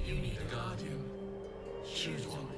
You need a guardian. Choose one.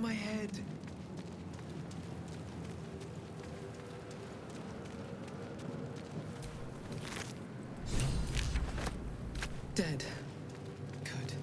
My head. Dead. Good.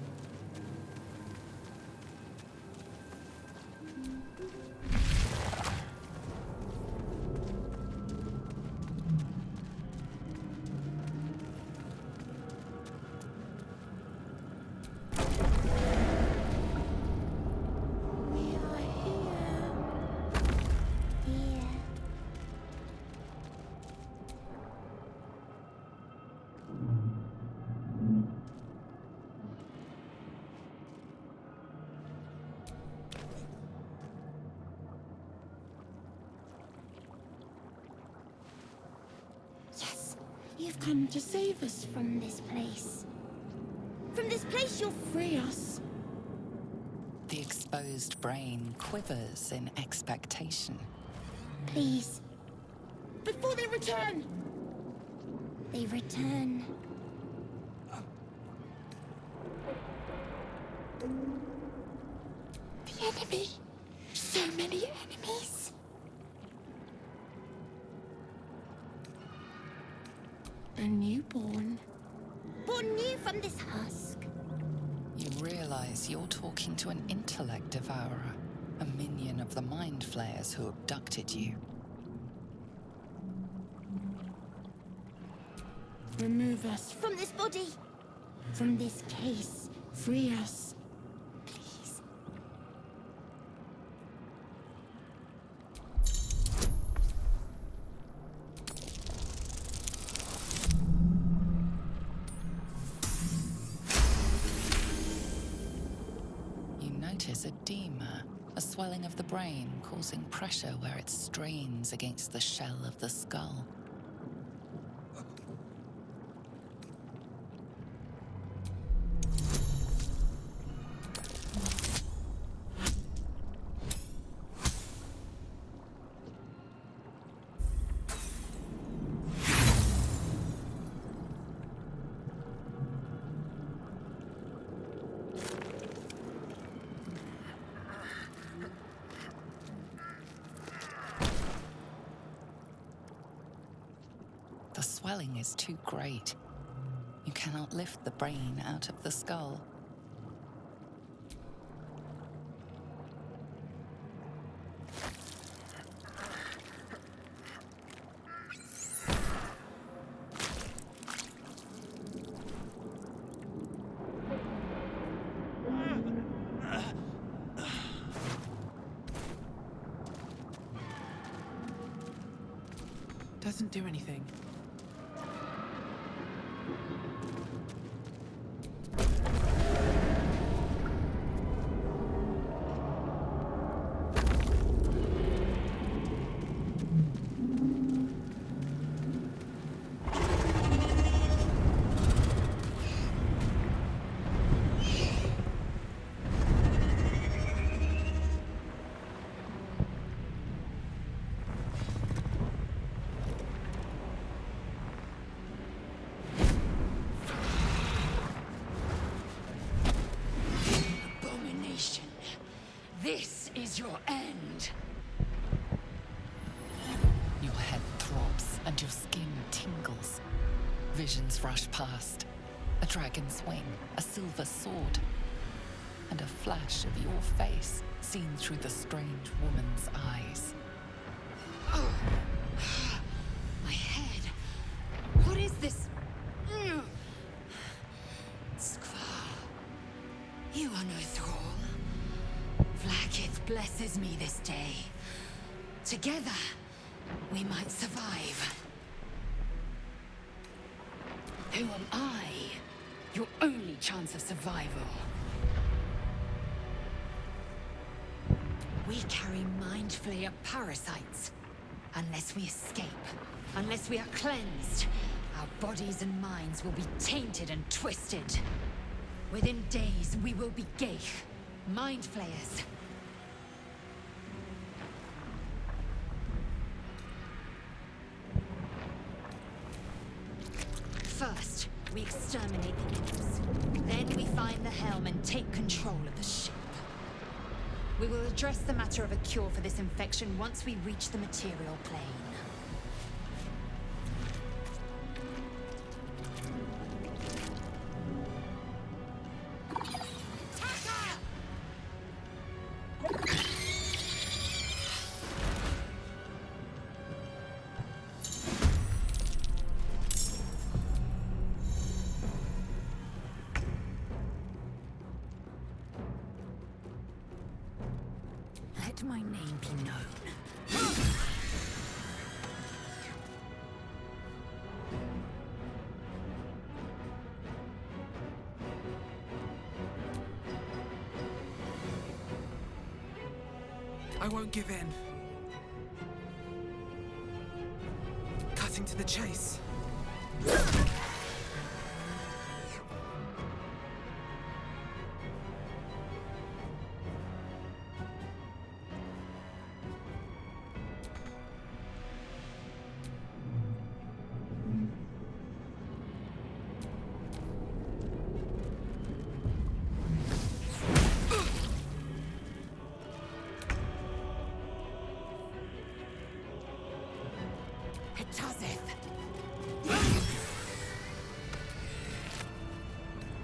You've come to save us from this place. From this place, you'll free us. The exposed brain quivers in expectation. Please. Before they return! They return. The enemy. So many enemies. A newborn. Born new from this husk. You realize you're talking to an intellect devourer, a minion of the mind flayers who abducted you. Remove us from this body. From this case. Free us. Please. You notice edema, a swelling of the brain causing pressure where it strains against the shell of the skull. The swelling is too great. You cannot lift the brain out of the skull. Doesn't do anything. This is your end. Your head throbs and your skin tingles. Visions rush past. A dragon's wing, a silver sword, and a flash of your face seen through the strange woman's eyes. Oh. My head. What is this? Skvar. You are no thrall. Vlaakith blesses me this day. Together, we might survive. Who am I? Your only chance of survival. We carry mind flayer parasites. Unless we escape, unless we are cleansed, our bodies and minds will be tainted and twisted. Within days, we will be Geich, mind flayers. First, we exterminate the nymphs. Then we find the helm and take control of the ship. We will address the matter of a cure for this infection once we reach the material plane. Let my name be known. I won't give in. Cutting to the chase.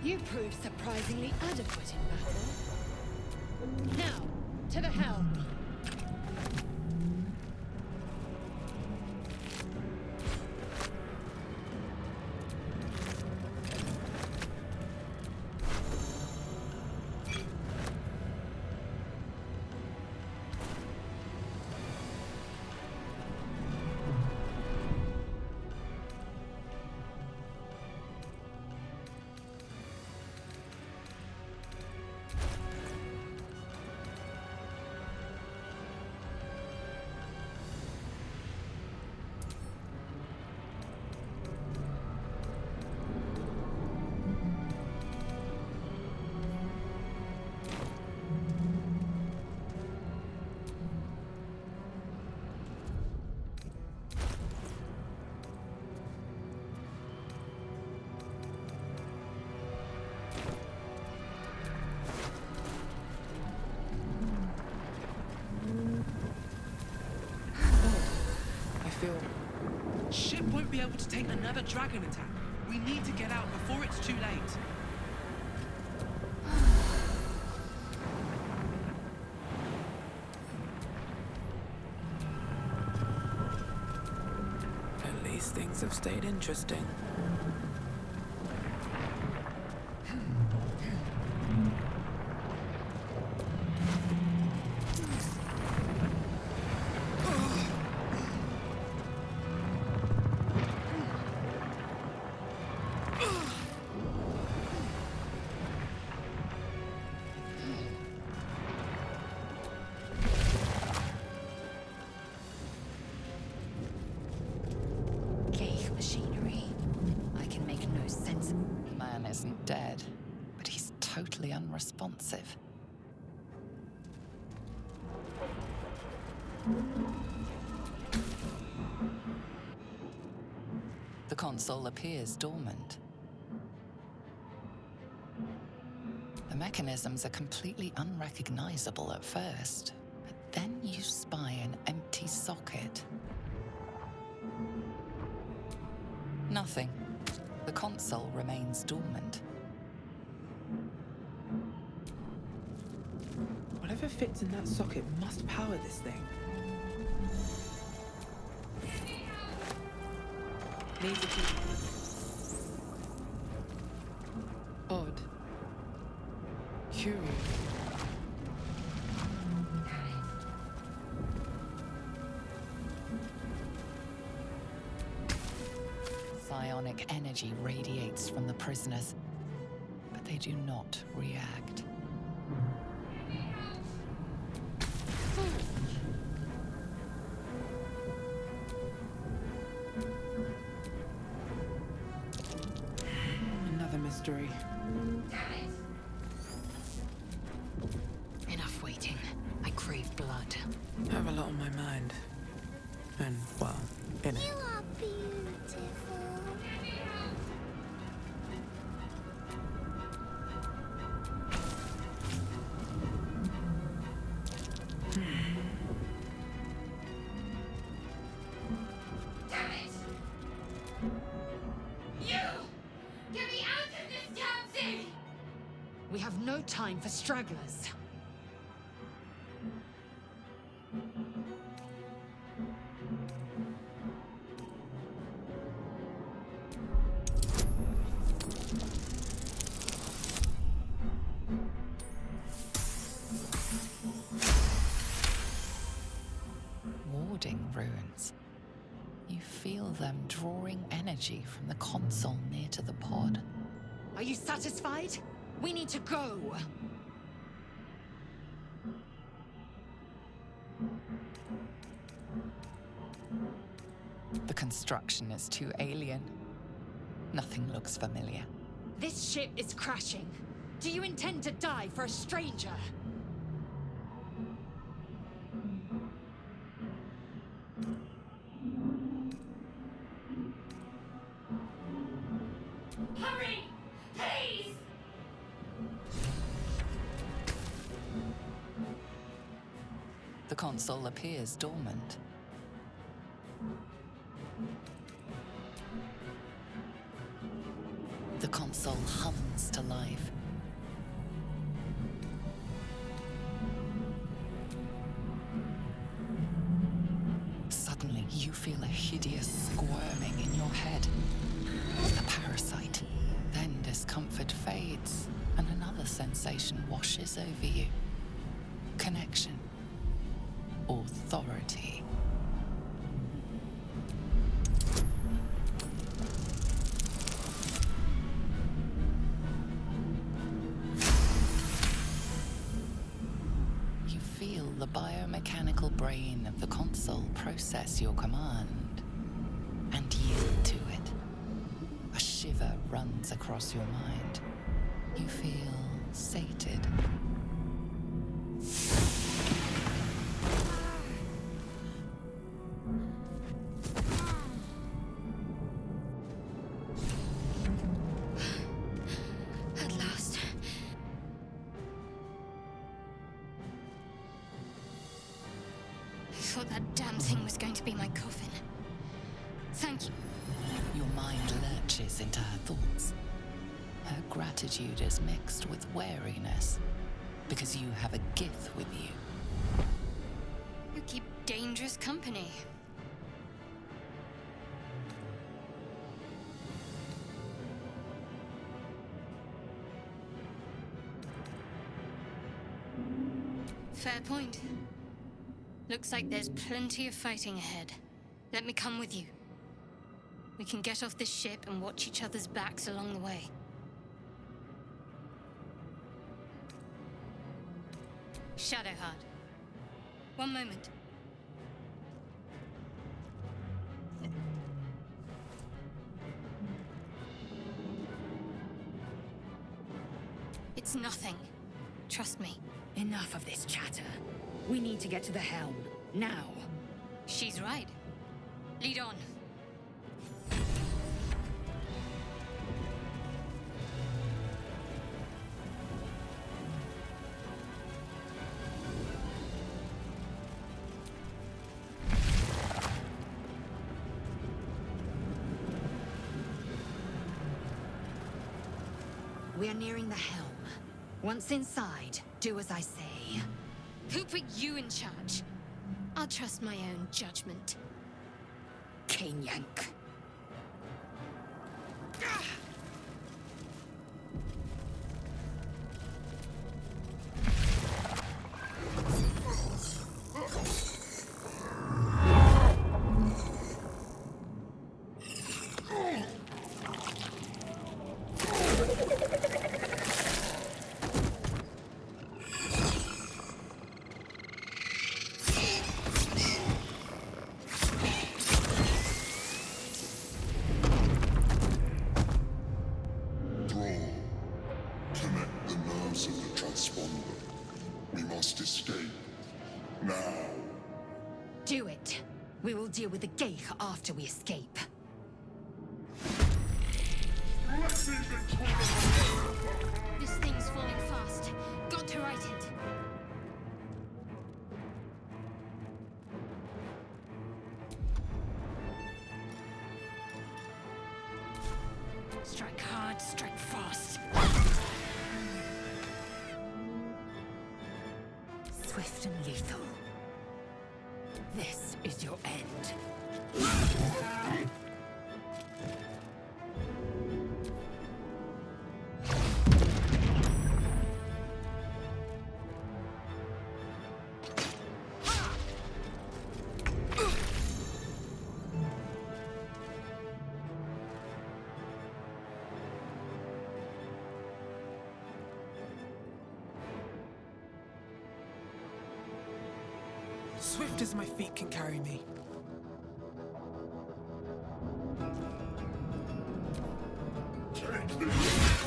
You proved surprisingly adequate in battle. Now, to the helm. Ship won't be able to take another dragon attack. We need to get out before it's too late. At least things have stayed interesting. Isn't dead, but he's totally unresponsive. The console appears dormant. The mechanisms are completely unrecognizable at first, but then you spy an empty socket. Nothing. The console remains dormant. Whatever fits in that socket must power this thing. Needs a key. Odd. Curious. Psionic energy radiates from the prisoners, but they do not react. Another mystery. Enough waiting. I crave blood. I have a lot on my mind. And, well, in it. You are beautiful. time for stragglers. Warding runes. You feel them drawing energy from the console near to the pod. Are you satisfied? We need to go. The construction is too alien. Nothing looks familiar. This ship is crashing. Do you intend to die for a stranger? Hurry! Please! The console appears dormant. The console hums to life. Suddenly, you feel a hideous squirming in your head. A parasite. Then discomfort fades, and another sensation washes over you. Connection. Authority. You feel the biomechanical brain of the console process your command and yield to it. A shiver runs across your mind. You feel sated. At last. I thought that damn thing was going to be my coffin. Thank you. Your mind lurches into her thoughts. Her gratitude is mixed with wariness, because you have a Gith with you. You keep dangerous company. Fair point. Looks like there's plenty of fighting ahead. Let me come with you. We can get off this ship and watch each other's backs along the way. Shadowheart. One moment. It's nothing. Trust me. Enough of this chatter. We need to get to the helm. Now. She's right. Lead on. We are nearing the helm. Once inside, do as I say. Who put you in charge? I'll trust my own judgment. Kanyank. Drow, connect the nerves of the transponder. We must escape. Now. Do it. We will deal with the Geich after we escape. This thing's falling fast. Got to right it. Strike hard, strike fast. Swift and lethal. This is your end. Swift as my feet can carry me. Take this!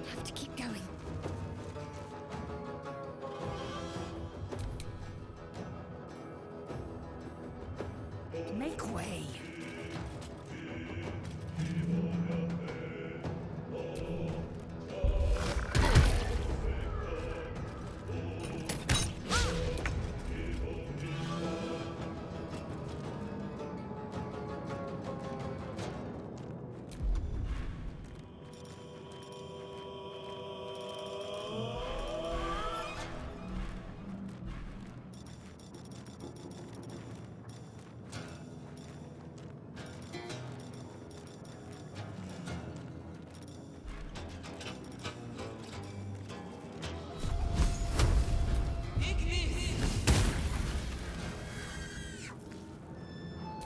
Have to keep going. Make way.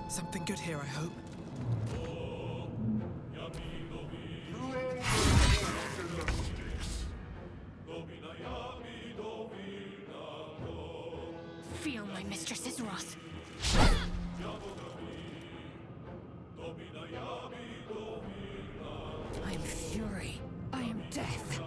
Something good here, I hope. Feel my mistress's wrath. I am fury. I am death.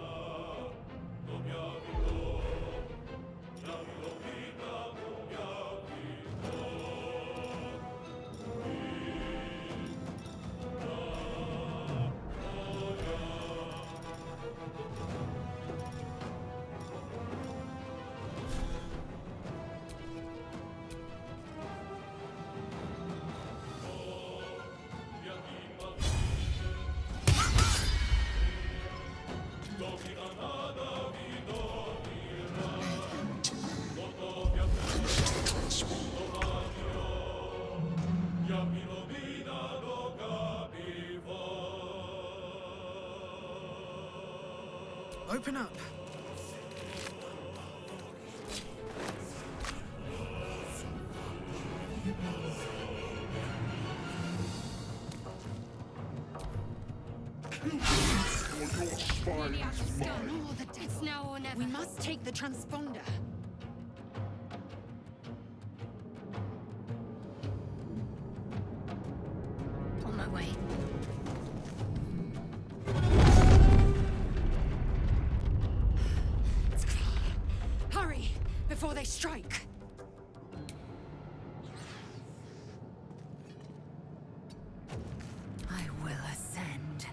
Open up. Or your spine Nearly out of is stun. mine. Oh, it's now or never. We must take the transponder. On my way. Hurry, before they strike. I will ascend.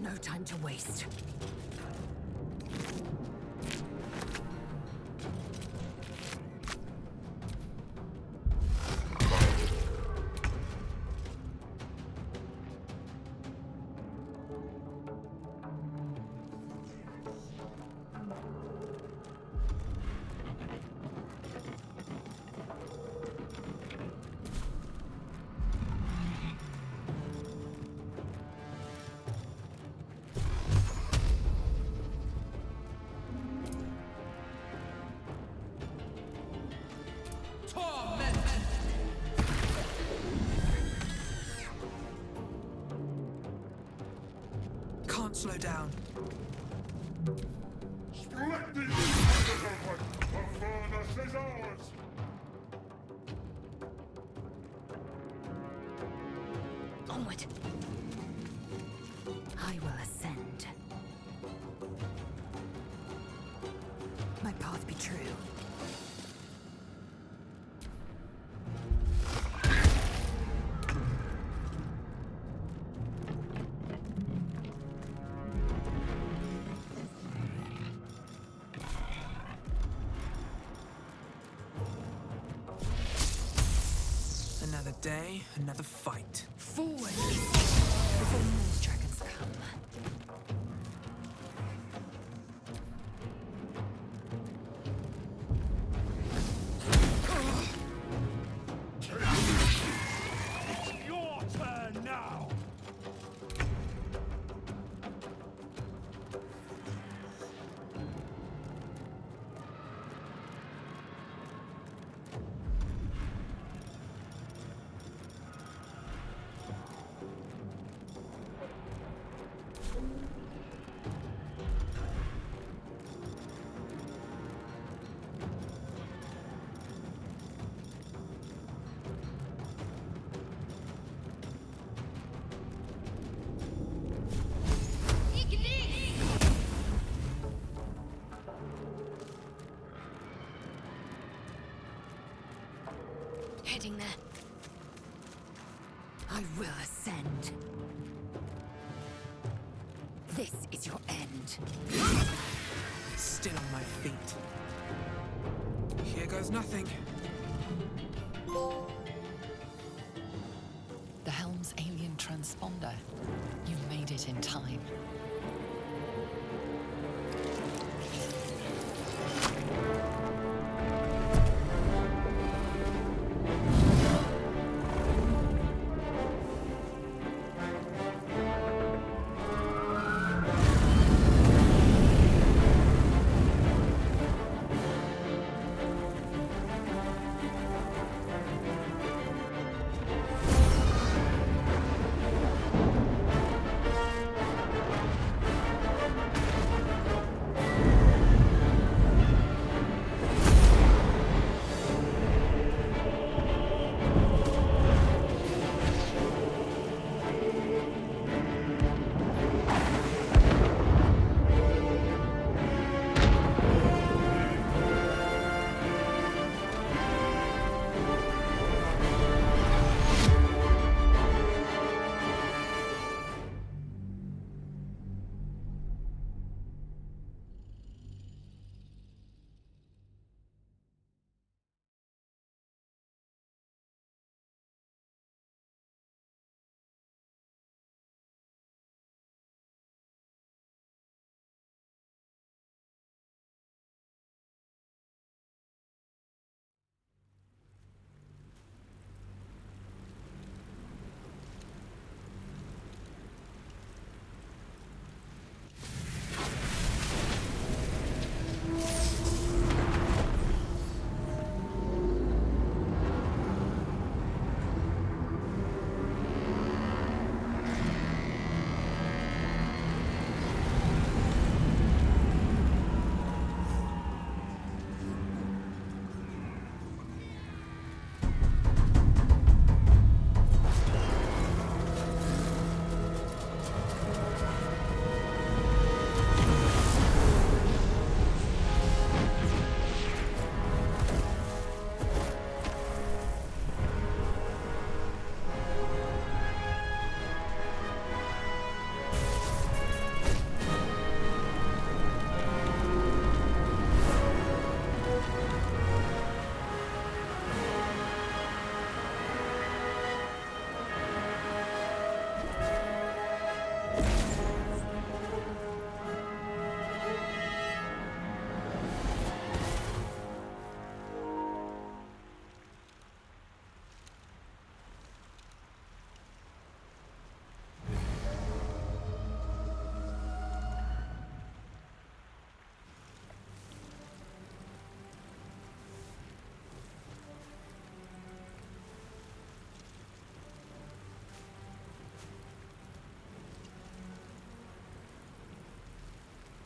No time to waste. Torment! Can't slow down. Splendid! The furnace is ours! Onward. I will ascend. My path be true. Another day, another fight. Forward! Before more dragons come. Your turn now! Heading there. I will ascend. This is your end. Still on my feet. Here goes nothing. The helm's alien transponder. You made it in time.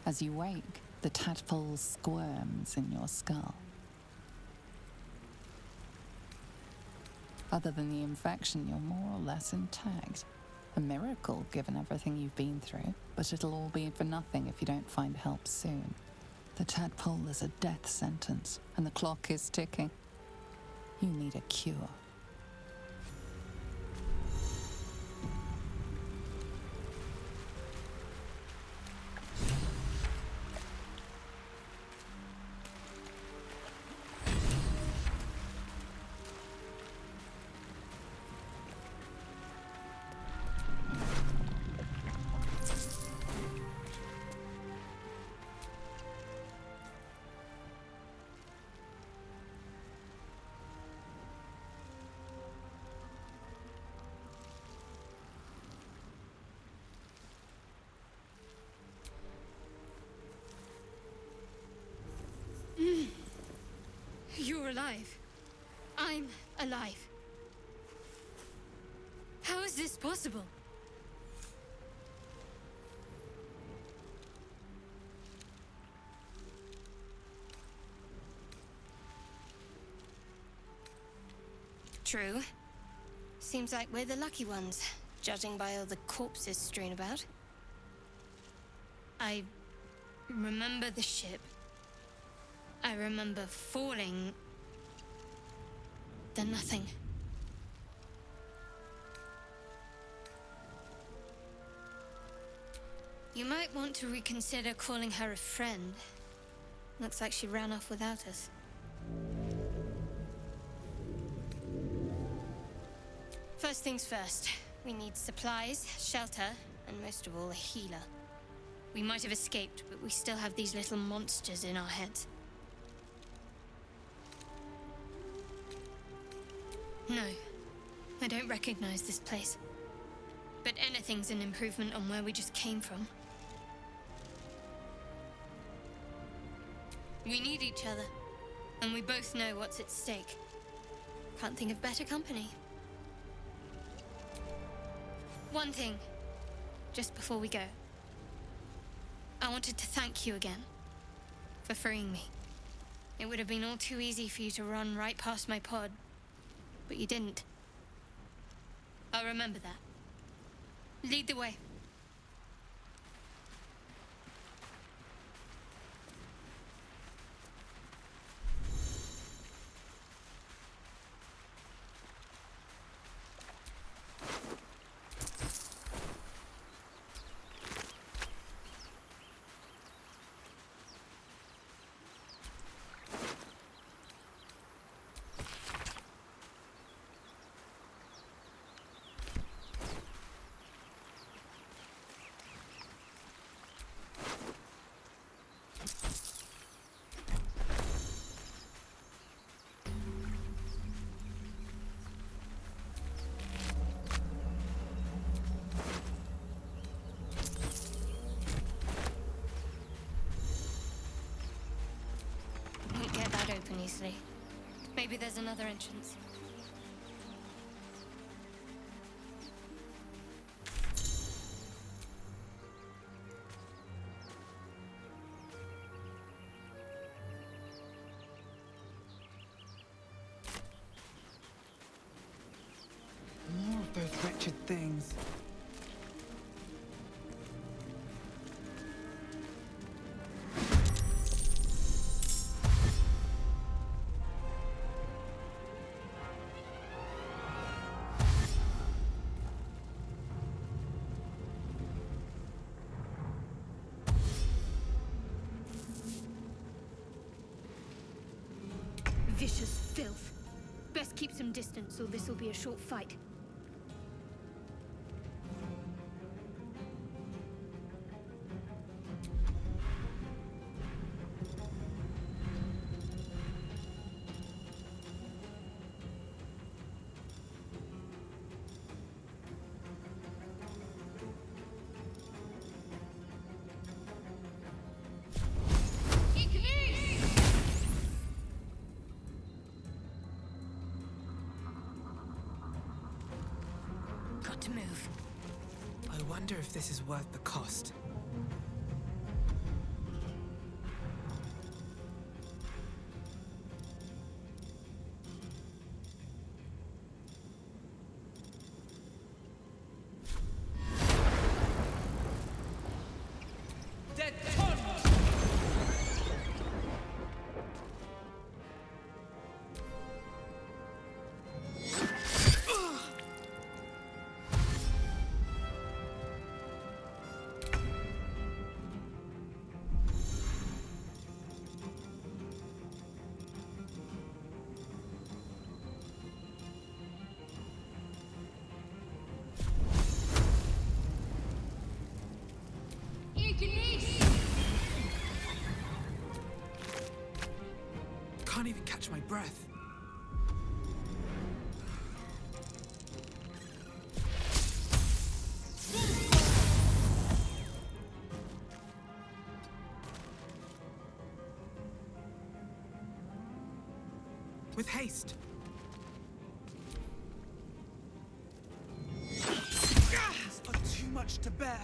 As you wake, the tadpole squirms in your skull. Other than the infection, you're more or less intact. A miracle, given everything you've been through, but it'll all be for nothing if you don't find help soon. The tadpole is a death sentence, and the clock is ticking. You need a cure. alive. I'm alive. How is this possible? True. Seems like we're the lucky ones, judging by all the corpses strewn about. I remember the ship. I remember falling. Then nothing. You might want to reconsider calling her a friend. Looks like she ran off without us. First things first. We need supplies, shelter, and most of all, a healer. We might have escaped, but we still have these little monsters in our heads. No, I don't recognize this place. But anything's an improvement on where we just came from. We need each other, and we both know what's at stake. Can't think of better company. One thing, just before we go. I wanted to thank you again for freeing me. It would have been all too easy for you to run right past my pod, but you didn't. I'll remember that. Lead the way. Open easily. Maybe there's another entrance. More of those wretched things. Vicious filth. Best keep some distance, or this will be a short fight. Got to move. I wonder if this is worth the cost. Dead tons! Can't even catch my breath. with haste. These are too much to bear.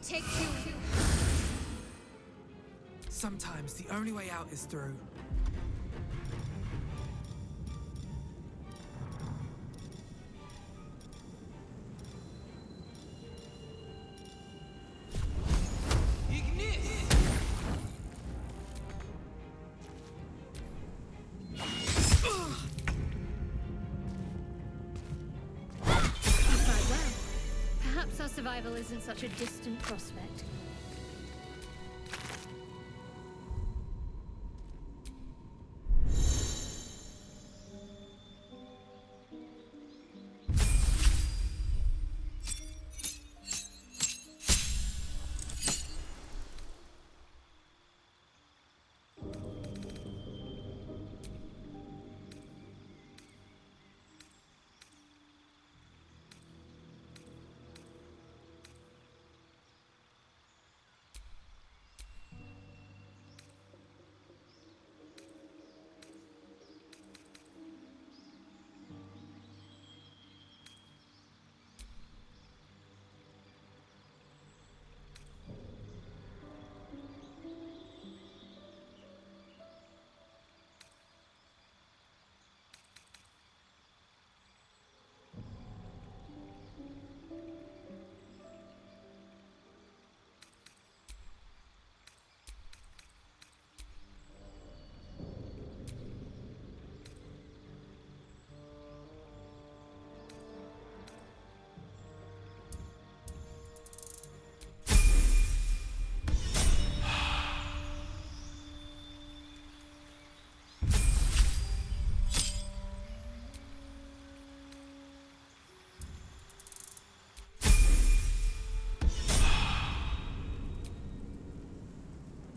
Take you. Sometimes the only way out is through. Perhaps our survival isn't such a distant prospect.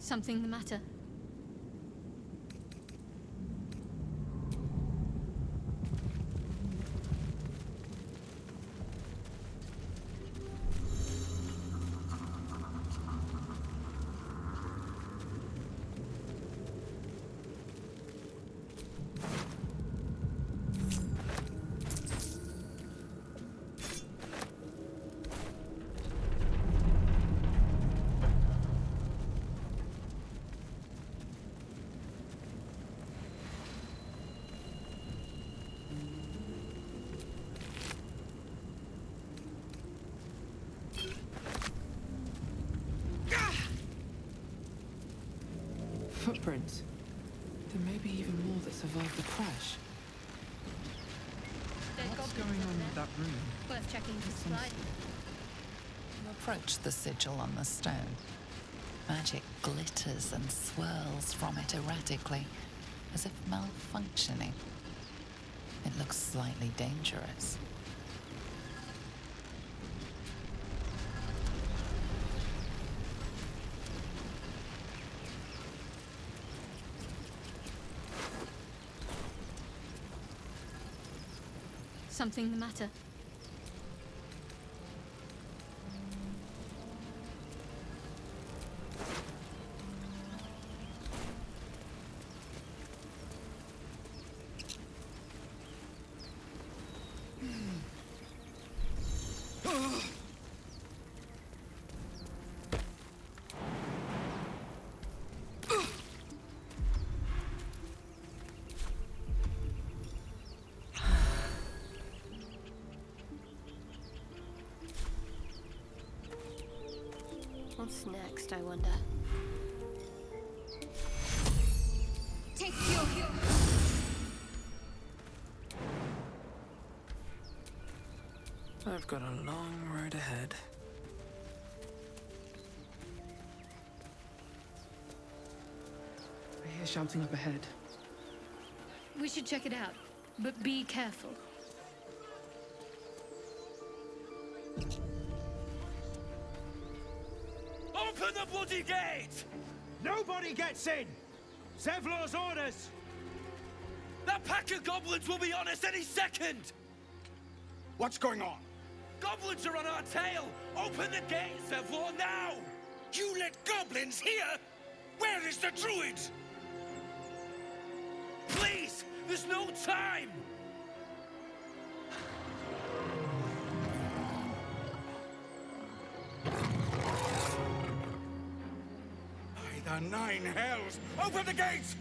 Something the matter? Footprints. There may be even more that survived the crash. What's going on with that room? Worth checking for supply. You approach the sigil on the stone. Magic glitters and swirls from it erratically, as if malfunctioning. It looks slightly dangerous. Something the matter? What's next, I wonder? Take you! I've got a long road ahead. I hear shouting up ahead. We should check it out, but be careful. Open the bloody gate! Nobody gets in! Zevlor's orders! That pack of goblins will be on us any second! What's going on? Goblins are on our tail! Open the gates, Vervor, now! You let goblins here? Where is the druid? Please! There's no time! By the nine hells! Open the gates!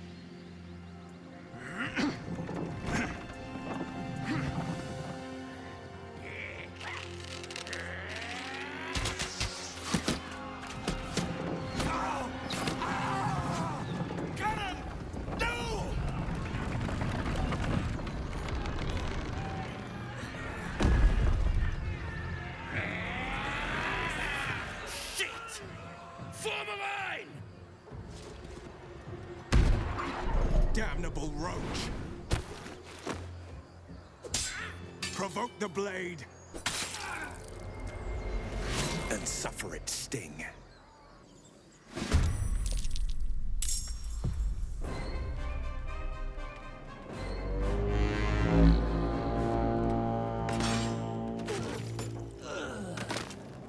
Cannon! No! Shit! Form a line! Damnable roach! Provoke the blade! And suffer its sting.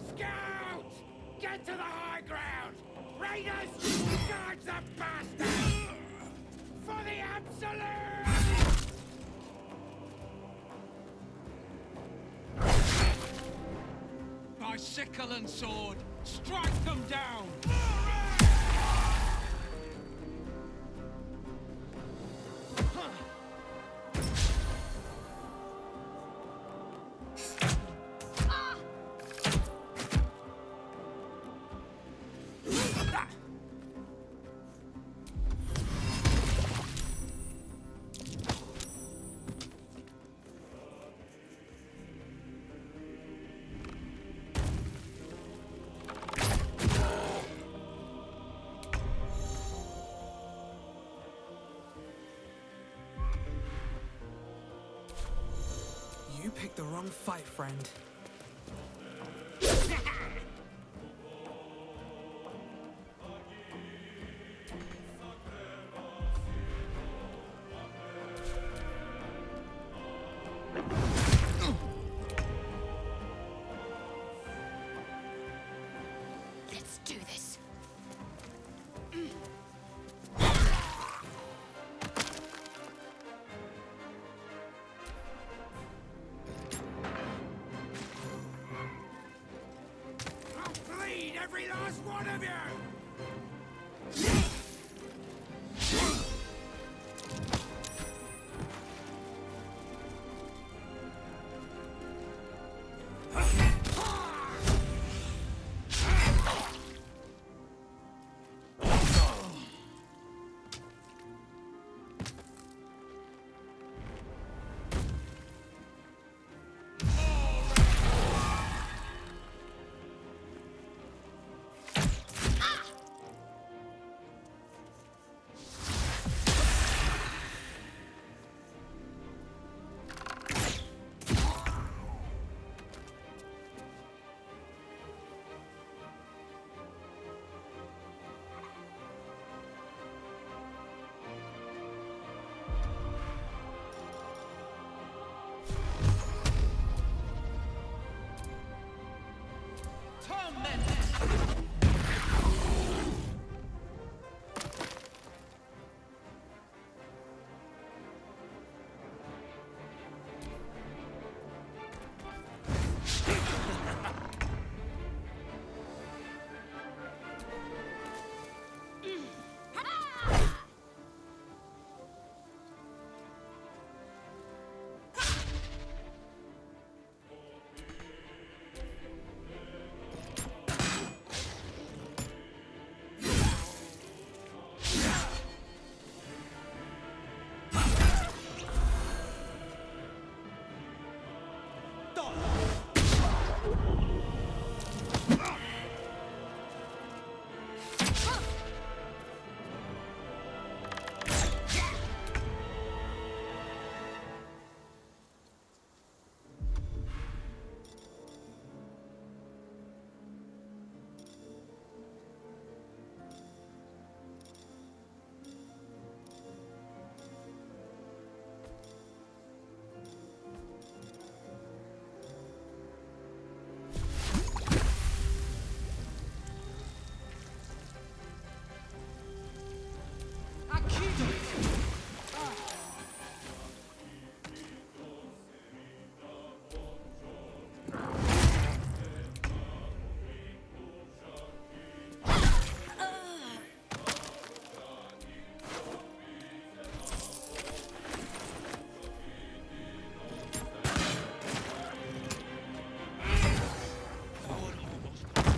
Scout! Get to the high ground! Raiders! Charge the bastards! For the absolute! By sickle and sword, strike them down! You picked the wrong fight, friend. Let's do this. I'll bleed every last one of you!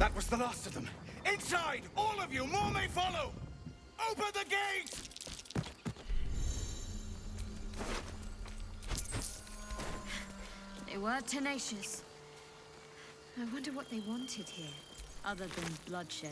That was the last of them. Inside! All of you! More may follow! Open the gate! They were tenacious. I wonder what they wanted here, other than bloodshed.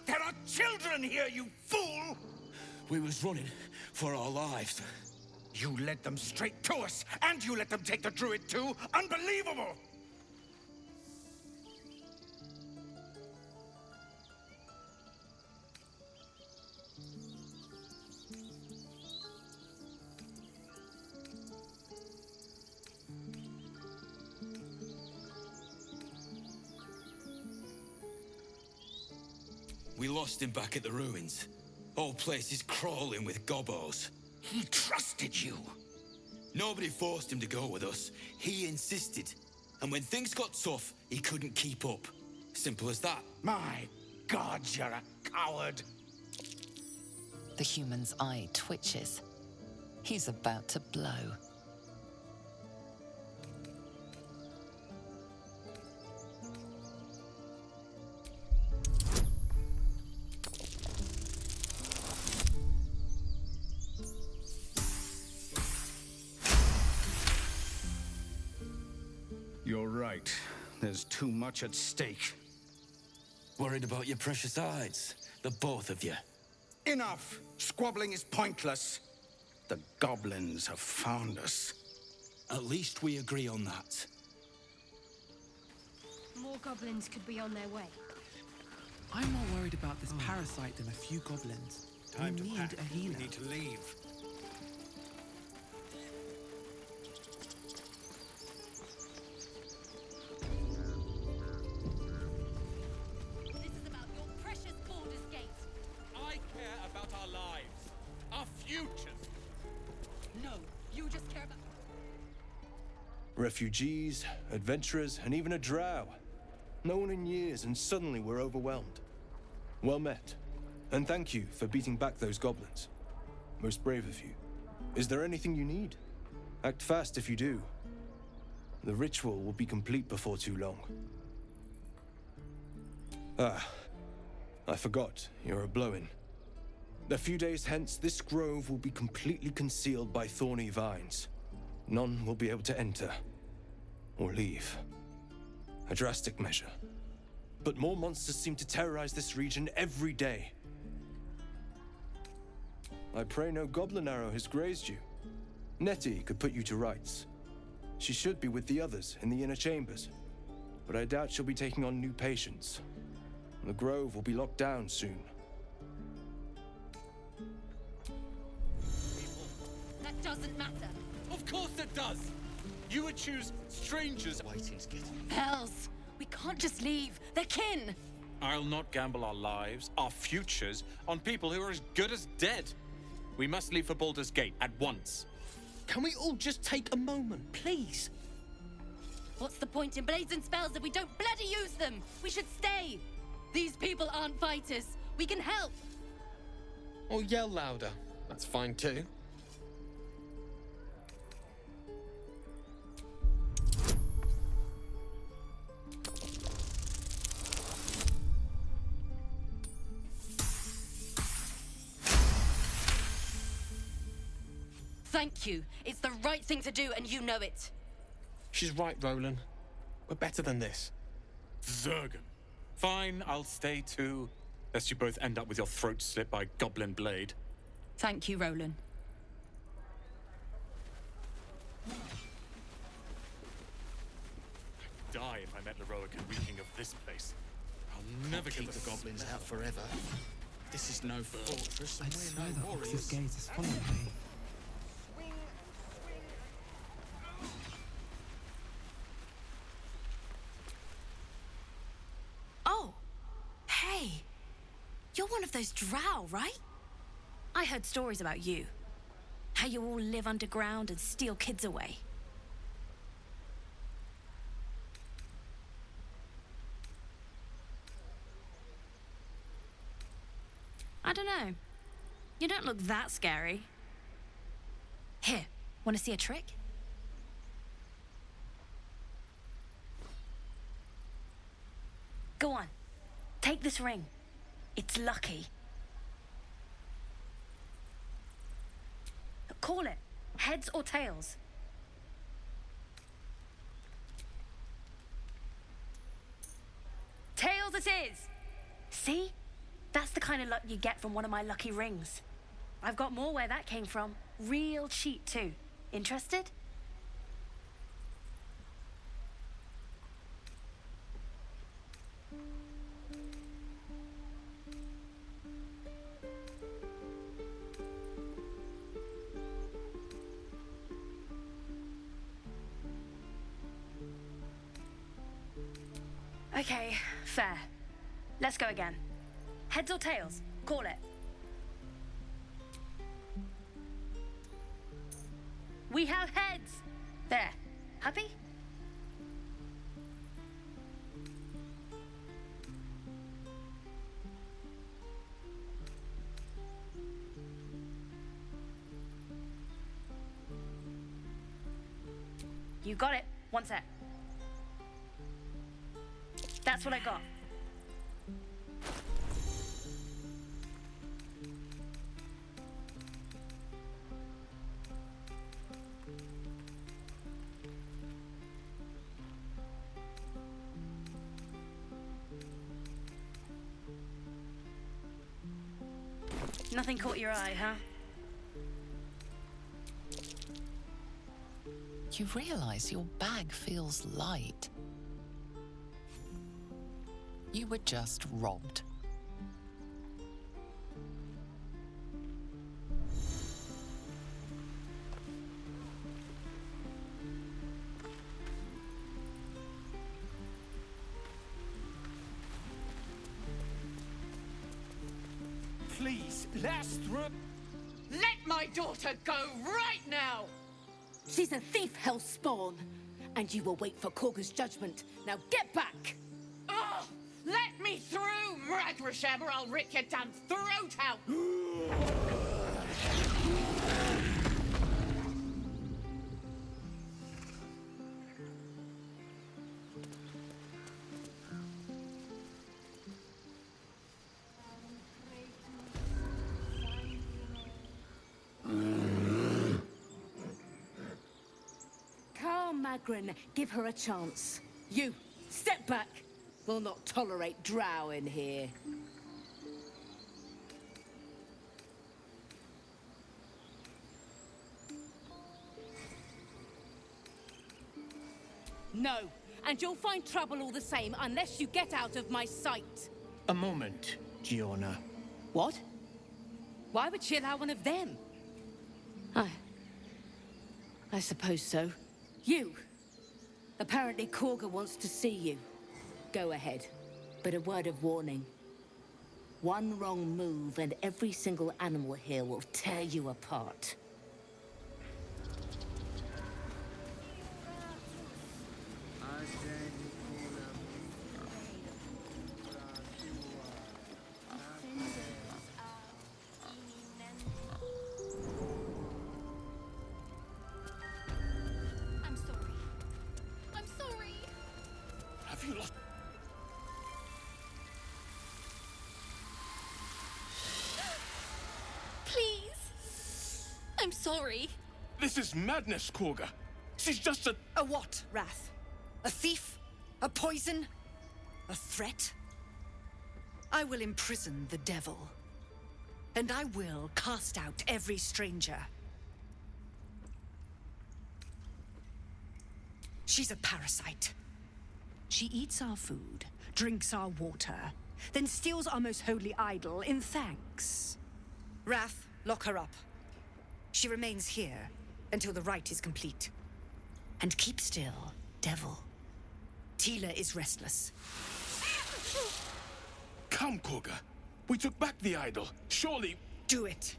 There are children here, you fool! We was running for our lives. You led them straight to us, and you let them take the druid too? Unbelievable! We lost him back at the ruins. Whole place is crawling with gobos. He trusted you. Nobody forced him to go with us. He insisted. And when things got tough, he couldn't keep up. Simple as that. My God, you're a coward. The human's eye twitches. He's about to blow. You're right. There's too much at stake. Worried about your precious hides, the both of you. Enough! Squabbling is pointless. The goblins have found us. At least we agree on that. More goblins could be on their way. I'm more worried about this parasite than a few goblins. Time we to need pack. a healer. We need to leave. This is about your precious Baldur's Gate. I care about our lives, our futures. No, you just care about... Refugees, adventurers, and even a drow. No one in years, and suddenly we're overwhelmed. Well met. And thank you for beating back those goblins. Most brave of you. Is there anything you need? Act fast if you do. The ritual will be complete before too long. Ah, I forgot, you're a blow-in. A few days hence, this grove will be completely concealed by thorny vines. None will be able to enter or leave. A drastic measure. But more monsters seem to terrorize this region every day. I pray no goblin arrow has grazed you. Nettie could put you to rights. She should be with the others in the inner chambers, but I doubt she'll be taking on new patients. The grove will be locked down soon. That doesn't matter. Of course it does. You would choose strangers. Waiting's getting. Hells! We can't just leave. They're kin! I'll not gamble our lives, our futures, on people who are as good as dead. We must leave for Baldur's Gate at once. Can we all just take a moment, please? What's the point in blades and spells if we don't bloody use them? We should stay! These people aren't fighters. We can help! Or yell louder. That's fine too. Thank you. It's the right thing to do, and you know it. She's right, Roland. We're better than this. Zergan. Fine, I'll stay too. Lest you both end up with your throat slit by goblin blade. Thank you, Roland. die if I met Leroica reeking of this place. I'll never Keep get the goblins out forever. This is no fortress, I and swear we're that no Ox's warriors. gaze is following me. Oh, hey. You're one of those Drow, right? I heard stories about you. How you all live underground and steal kids away. I don't know. You don't look that scary. Here, want to see a trick? Go on. Take this ring. It's lucky. Call it. Heads or tails? Tails it is! See? That's the kind of luck you get from one of my lucky rings. I've got more where that came from. Real cheap, too. Interested? Okay, fair. Let's go again. Heads or tails? Call it. We have heads! There. Happy? You got it. One sec. That's what I got. Nothing caught your eye, huh? You realize your bag feels light. You were just robbed. Please, let us through. Let my daughter go right now! She's a thief, hellspawn. And you will wait for Korga's judgment. Now get back! Oh, let me through, Mragrasham, or I'll rip your damn throat out! Magrin, give her a chance. You, step back. We'll not tolerate Drow in here. No, and you'll find trouble all the same unless you get out of my sight. A moment, Giona. What? Why would she allow one of them? I suppose so. You! Apparently Korga wants to see you. Go ahead. But a word of warning. One wrong move and every single animal here will tear you apart. I'm sorry. This is madness, Korga. She's just a... A what, Wrath? A thief? A poison? A threat? I will imprison the devil. And I will cast out every stranger. She's a parasite. She eats our food, drinks our water, then steals our most holy idol in thanks. Wrath, lock her up. She remains here until the rite is complete. And keep still, devil. Tila is restless. Come, Korga. We took back the idol. Surely... Do it.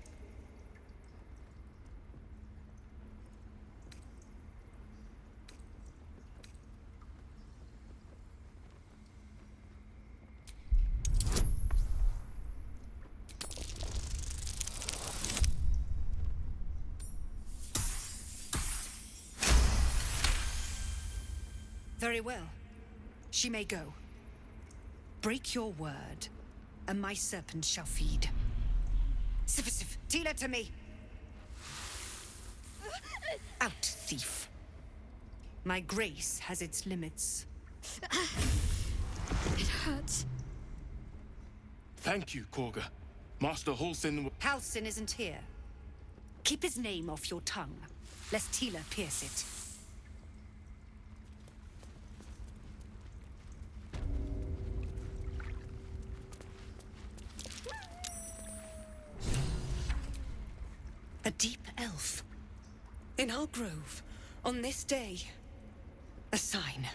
Very well. She may go. Break your word, and my serpent shall feed. Sif, Tila to me! Out, thief. My grace has its limits. It hurts. Thank you, Korga. Master Halsin... Halsin isn't here. Keep his name off your tongue, lest Tila pierce it. A deep elf. In our grove, on this day. A sign.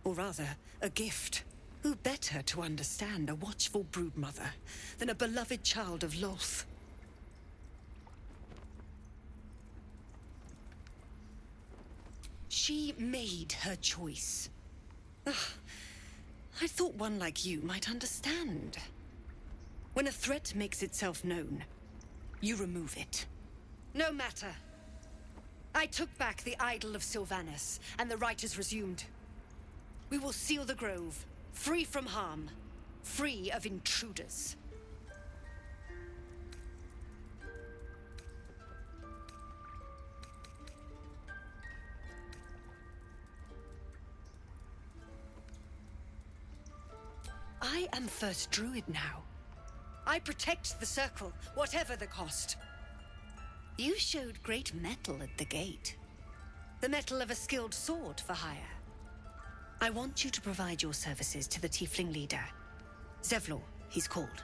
Or rather, a gift. Who better to understand a watchful broodmother than a beloved child of Lolth? She made her choice. Ugh, I thought one like you might understand. When a threat makes itself known, you remove it. No matter. I took back the idol of Sylvanas, and the rite is resumed. We will seal the grove, free from harm, free of intruders. I am First Druid now. I protect the Circle, whatever the cost. You showed great mettle at the gate. The mettle of a skilled sword for hire. I want you to provide your services to the Tiefling leader. Zevlor, he's called.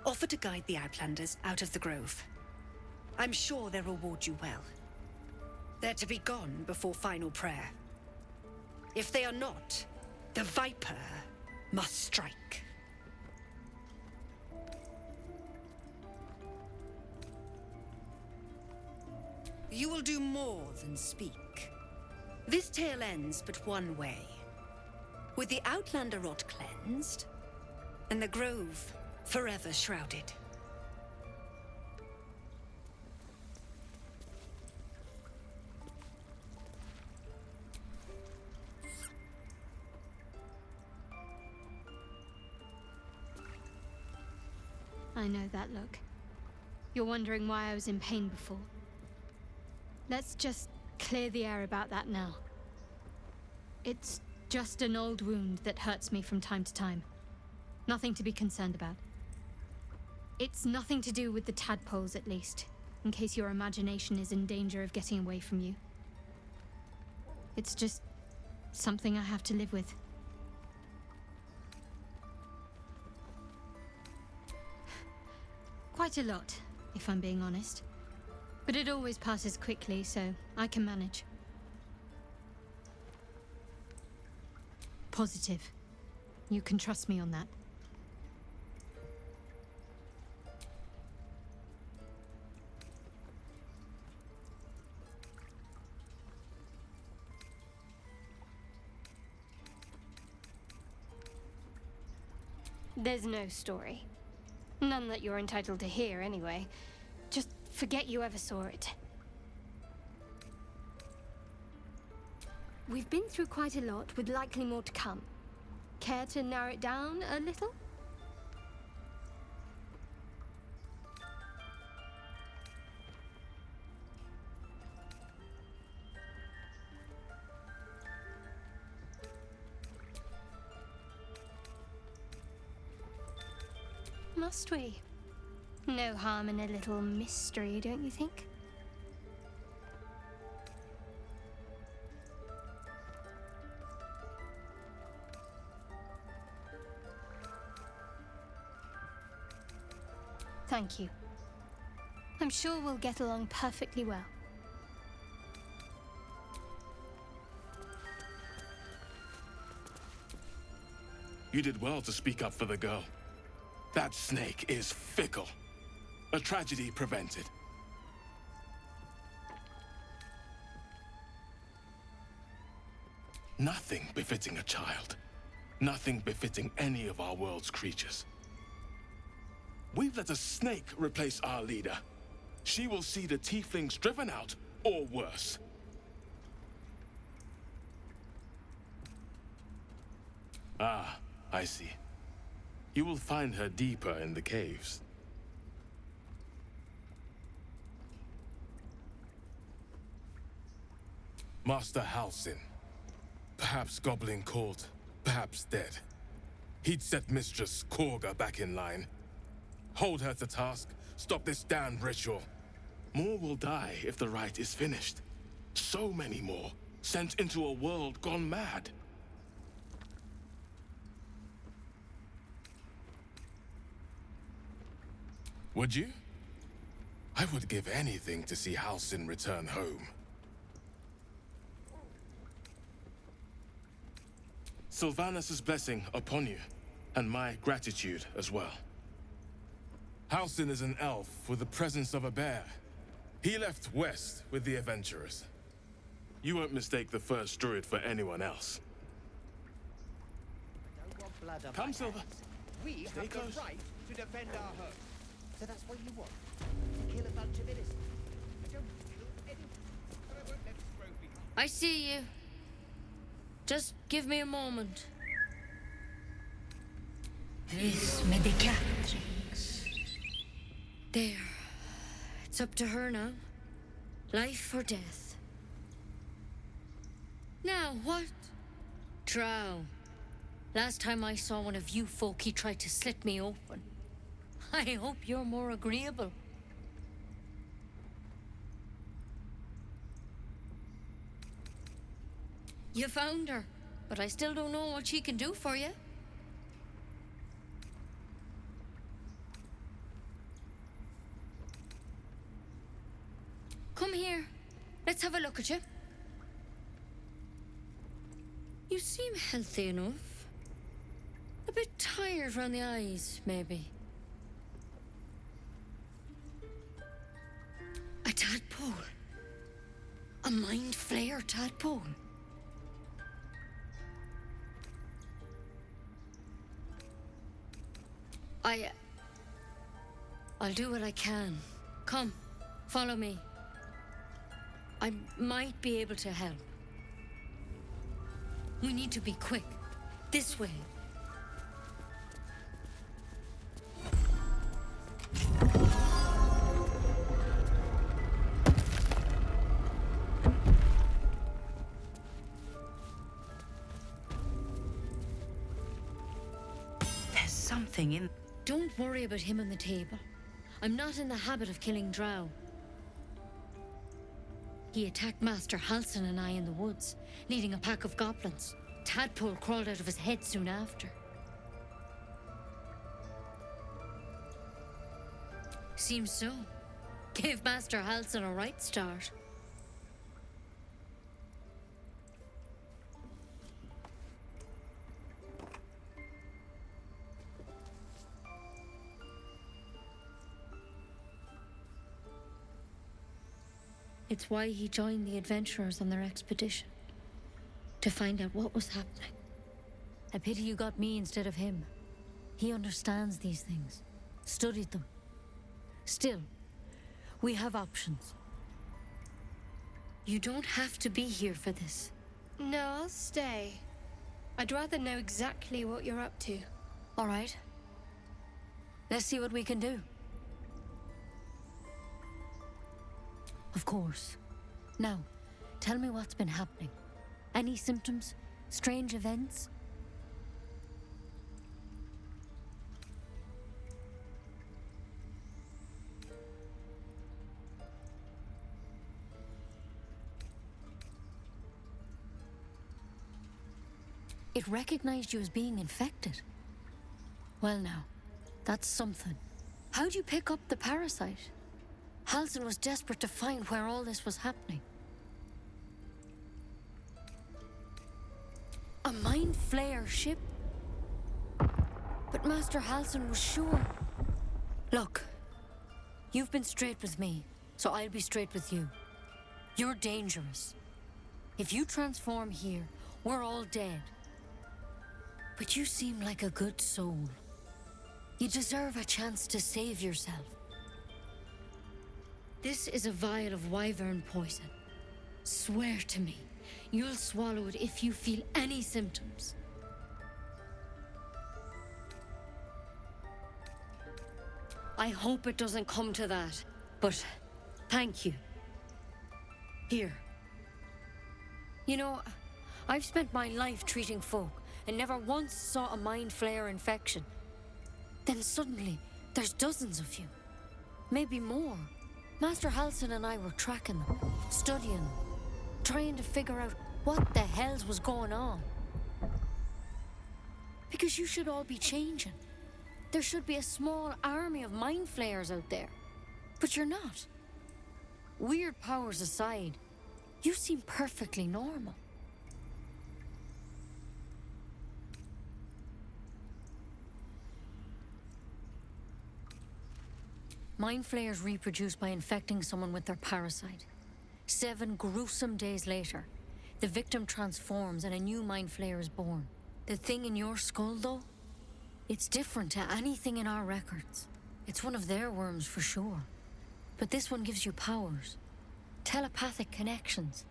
Offer to guide the Outlanders out of the grove. I'm sure they'll reward you well. They're to be gone before final prayer. If they are not, the Viper must strike. You will do more than speak. This tale ends but one way. With the Outlander rot cleansed, and the grove forever shrouded. I know that look. You're wondering why I was in pain before. Let's just clear the air about that now. It's just an old wound that hurts me from time to time. Nothing to be concerned about. It's nothing to do with the tadpoles, at least, in case your imagination is in danger of getting away from you. It's just something I have to live with. Quite a lot, if I'm being honest. But it always passes quickly, so I can manage. Positive. You can trust me on that. There's no story. None that you're entitled to hear, anyway. Just forget you ever saw it. We've been through quite a lot, with likely more to come. Care to narrow it down a little? Must we? No harm in a little mystery, don't you think? Thank you. I'm sure we'll get along perfectly well. You did well to speak up for the girl. That snake is fickle. A tragedy prevented. Nothing befitting a child. Nothing befitting any of our world's creatures. We've let a snake replace our leader. She will see the tieflings driven out, or worse. Ah, I see. You will find her deeper in the caves. Master Halsin. Perhaps goblin caught, perhaps dead. He'd set Mistress Korga back in line. Hold her to task, stop this damned ritual. More will die if the rite is finished. So many more, sent into a world gone mad. Would you? I would give anything to see Halsin return home. Sylvanus' blessing upon you, and my gratitude as well. Halsin is an elf with the presence of a bear. He left west with the adventurers. You won't mistake the first druid for anyone else. Come, Silver. We Stay have close. the right to defend our home. So that's what you want? To kill a bunch of innocents? I don't kill any... And I won't let this grove be... I see you. Just give me a moment. This medicatrix. There. It's up to her now. Life or death. Now, what? Drow. Last time I saw one of you folk, he tried to slit me open. I hope you're more agreeable. You found her, but I still don't know what she can do for you. Come here. Let's have a look at you. You seem healthy enough. A bit tired around the eyes, maybe. A tadpole. A mind flayer tadpole. I'll do what I can. Come, follow me. I might be able to help. We need to be quick. This way. There's something in... Don't worry about him on the table. I'm not in the habit of killing Drow. He attacked Master Halsin and I in the woods, leading a pack of goblins. Tadpole crawled out of his head soon after. Seems so. Gave Master Halsin a right start. It's why he joined the adventurers on their expedition. To find out what was happening. A pity you got me instead of him. He understands these things. Studied them. Still, we have options. You don't have to be here for this. No, I'll stay. I'd rather know exactly what you're up to. All right. Let's see what we can do. Of course. Now, tell me what's been happening. Any symptoms? Strange events? It recognized you as being infected. Well now, that's something. How'd you pick up the parasite? Halsin was desperate to find where all this was happening. A mind flayer ship? But Master Halsin was sure. Look, you've been straight with me, so I'll be straight with you. You're dangerous. If you transform here, we're all dead. But you seem like a good soul. You deserve a chance to save yourself. This is a vial of wyvern poison. Swear to me, you'll swallow it if you feel any symptoms. I hope it doesn't come to that, but thank you. Here. You know, I've spent my life treating folk and never once saw a mind flayer infection. Then suddenly, there's dozens of you. Maybe more. Master Halsin and I were tracking them, studying them, trying to figure out what the hells was going on. Because you should all be changing. There should be a small army of mind flayers out there. But you're not. Weird powers aside, you seem perfectly normal. Mind flayers reproduce by infecting someone with their parasite. 7 gruesome days later, the victim transforms and a new mind flayer is born. The thing in your skull, though, it's different to anything in our records. It's one of their worms for sure. But this one gives you powers. Telepathic connections.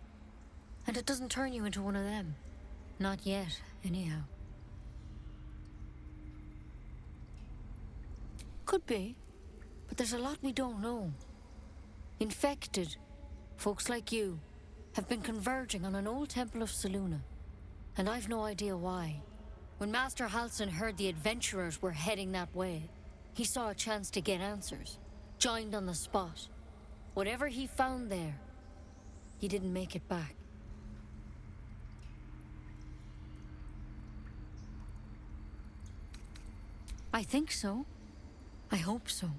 And it doesn't turn you into one of them. Not yet, anyhow. Could be. But there's a lot we don't know. Infected, folks like you, have been converging on an old temple of Selûne. And I've no idea why. When Master Halsin heard the adventurers were heading that way, he saw a chance to get answers. Joined on the spot. Whatever he found there, he didn't make it back. I think so. I hope so.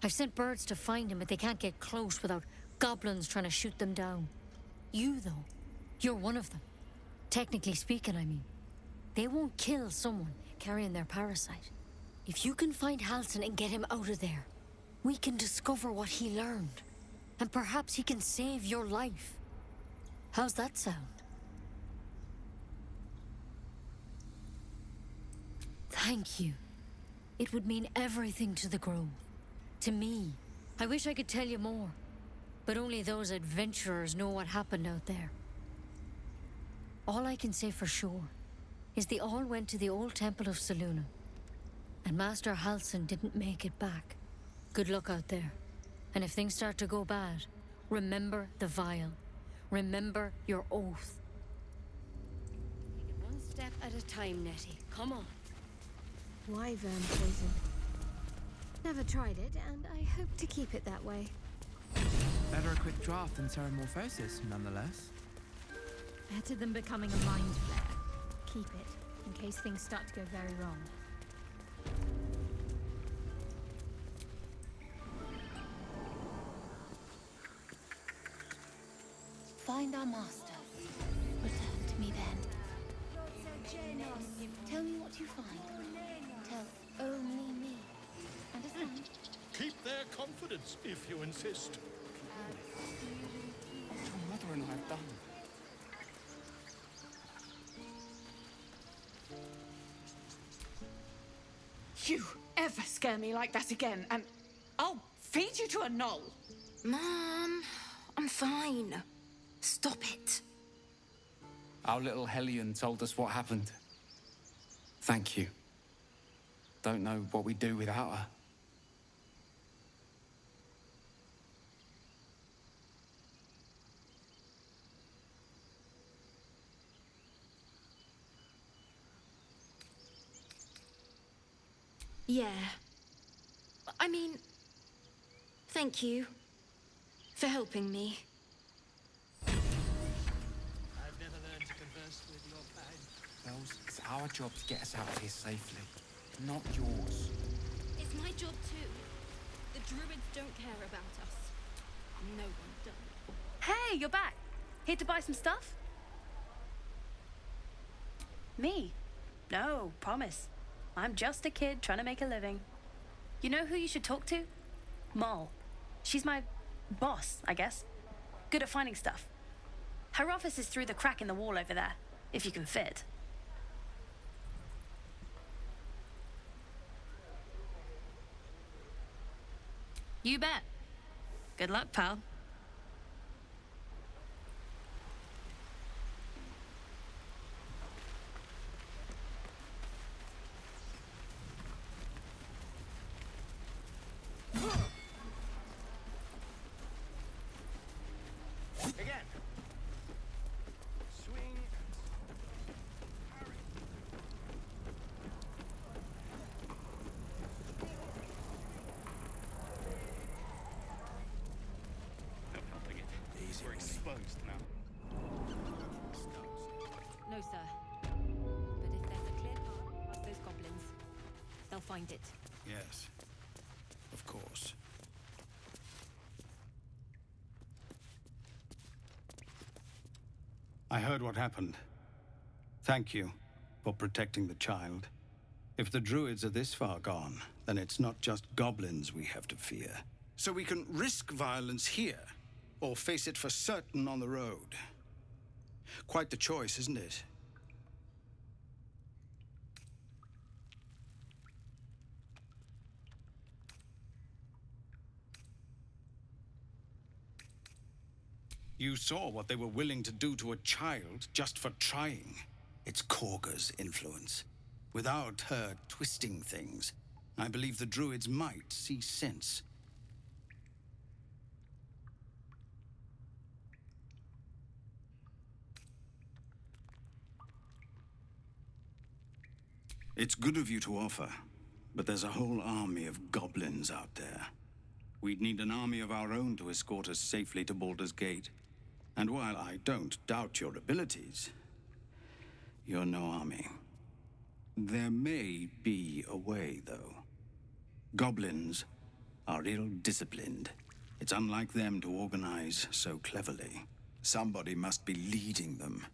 I've sent birds to find him, but they can't get close without goblins trying to shoot them down. You, though, you're one of them. Technically speaking, I mean. They won't kill someone carrying their parasite. If you can find Halsin and get him out of there, we can discover what he learned. And perhaps he can save your life. How's that sound? Thank you. It would mean everything to the Grove. To me. I wish I could tell you more. But only those adventurers know what happened out there. All I can say for sure is they all went to the old temple of Selûne. And Master Halsin didn't make it back. Good luck out there. And if things start to go bad, remember the vial. Remember your oath. Take it one step at a time, Nettie. Come on. Wyvern poison. Never tried it, and I hope to keep it that way. Better a quick draft than Terramorphosis, nonetheless. Better than becoming a mind flayer. Keep it, in case things start to go very wrong. Find our master. Return to me then. Tell me what you find. Tell only me. Understand? Keep their confidence if you insist. What your mother and I have done. You ever scare me like that again, and I'll feed you to a knoll. Mom, I'm fine. Stop it. Our little Hellion told us what happened. Thank you. Don't know what we'd do without her. Yeah. I mean, thank you for helping me. I've never learned to converse with your kind. Bells, it's our job to get us out of here safely, not yours. It's my job too. The druids don't care about us. No one does. Hey, you're back. Here to buy some stuff? Me? No, promise. I'm just a kid trying to make a living. You know who you should talk to? Moll. She's my boss, I guess. Good at finding stuff. Her office is through the crack in the wall over there, if you can fit. You bet. Good luck, pal. Again. Swing. No helping it. We're exposed now. No, sir. But if there's a clear path past those goblins, they'll find it. Yes. Of course. I heard what happened. Thank you for protecting the child. If the druids are this far gone, then it's not just goblins we have to fear. So we can risk violence here, or face it for certain on the road. Quite the choice, isn't it? You saw what they were willing to do to a child just for trying. It's Korga's influence. Without her twisting things, I believe the druids might see sense. It's good of you to offer, but there's a whole army of goblins out there. We'd need an army of our own to escort us safely to Baldur's Gate. And while I don't doubt your abilities, you're no army. There may be a way, though. Goblins are ill-disciplined. It's unlike them to organize so cleverly. Somebody must be leading them,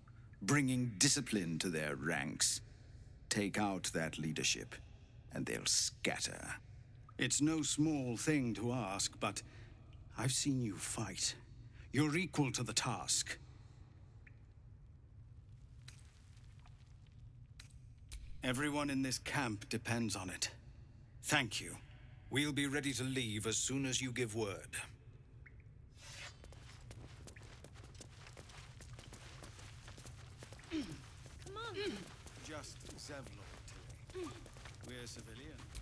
bringing discipline to their ranks. Take out that leadership, and they'll scatter. It's no small thing to ask, but I've seen you fight. You're equal to the task. Everyone in this camp depends on it. Thank you. We'll be ready to leave as soon as you give word. Come on. Just Zevlor today. We're civilians.